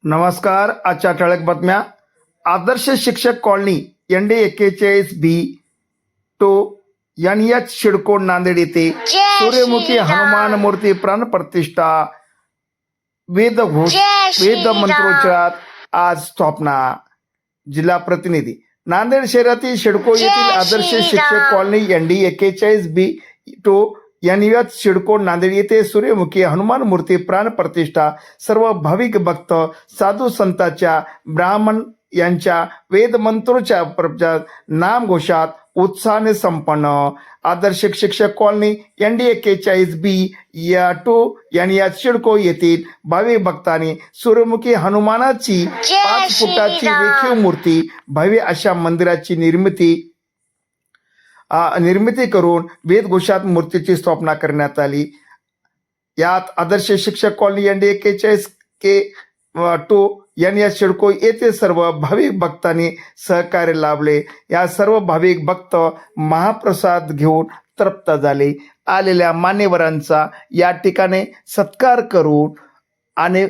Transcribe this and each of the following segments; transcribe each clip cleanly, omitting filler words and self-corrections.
नमस्कार. आजच्या ठळक बातम्या. आदर्श शिक्षक कॉलनी ND41B2 NH शिडको नांदेड येथे सूर्यमुखी हनुमान मूर्ती प्राणप्रतिष्ठा वेदघोष वेद मंत्रोच्चार आज स्थापना. जिल्हा प्रतिनिधी नांदेड शहरातील शिडको येथील आदर्श शिक्षक कॉलनी ND41B2 NH शिडको नांदेड येथे सूर्यमुखी हनुमान मूर्ती प्राणप्रतिष्ठा सर्व भाविक भक्त साधू संतांच्या ब्राह्मण यांच्या वेद मंत्रोच्या प्रचार नामघोषात उत्साहाने संपन्न. आदर्श शिक्षक कॉलनी ND41B2 NH शिडको येथील भाविक भक्तांनी सूर्यमुखी हनुमानाची 5 फुटाची रेखीव मूर्ती भव्य अशा मंदिराची निर्मिती करून वेदघोषात मूर्तीची स्थापना करण्यात आली. यात आदर्श शिक्षक कॉलनी ND41B2 NH शिडको येथे सर्व भाविक भक्तांनी सहकार्य लाभले. या सर्व भाविक भक्त महाप्रसाद घेऊन तृप्त झाले. आलेल्या मान्यवरांचा या ठिकाणी सत्कार करून आणि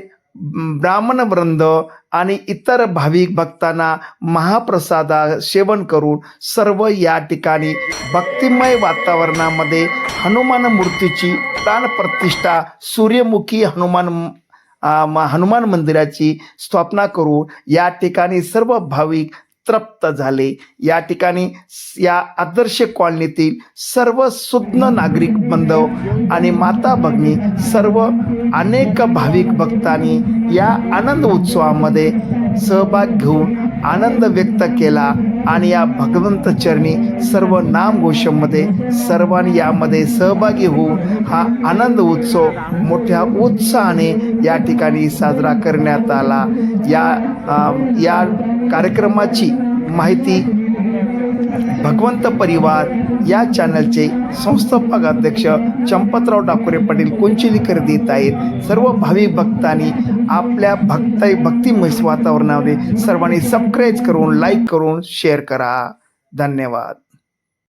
ब्राह्मण वृंद आणि इतर भाविक भक्तांना महाप्रसादा सेवन करून सर्व या ठिकाणी भक्तिमय वातावरणामध्ये हनुमान मूर्तीची प्राणप्रतिष्ठा सूर्यमुखी हनुमान मंदिराची स्थापना करून या ठिकाणी सर्व भाविक तृप्त झाले. या ठिकाणी या आदर्श कॉलनीतील सर्व सुज्ञ नागरिक बांधव आणि माता भगिनी सर्व अनेक भाविक भक्तांनी या आनंद उत्सवामध्ये सहभाग घेऊन आनंद व्यक्त केला आणि या भगवंत चरणी सर्व नामघोषामध्ये सर्वांनी यामध्ये सहभागी होऊन हा आनंद उत्सव मोठ्या उत्साहाने या ठिकाणी साजरा करण्यात आला. या कार्यक्रमाची माहिती भगवंत परिवार या चॅनलचे संस्थापक अध्यक्ष चंपतराव डाकुरे पाटील कुंचिलीकर देत आहेत. सर्व भाविक भक्तांनी आपल्या भक्तिमय वातावरणामध्ये सर्वांनी सबस्क्राईब करून लाईक करून शेअर करा. धन्यवाद.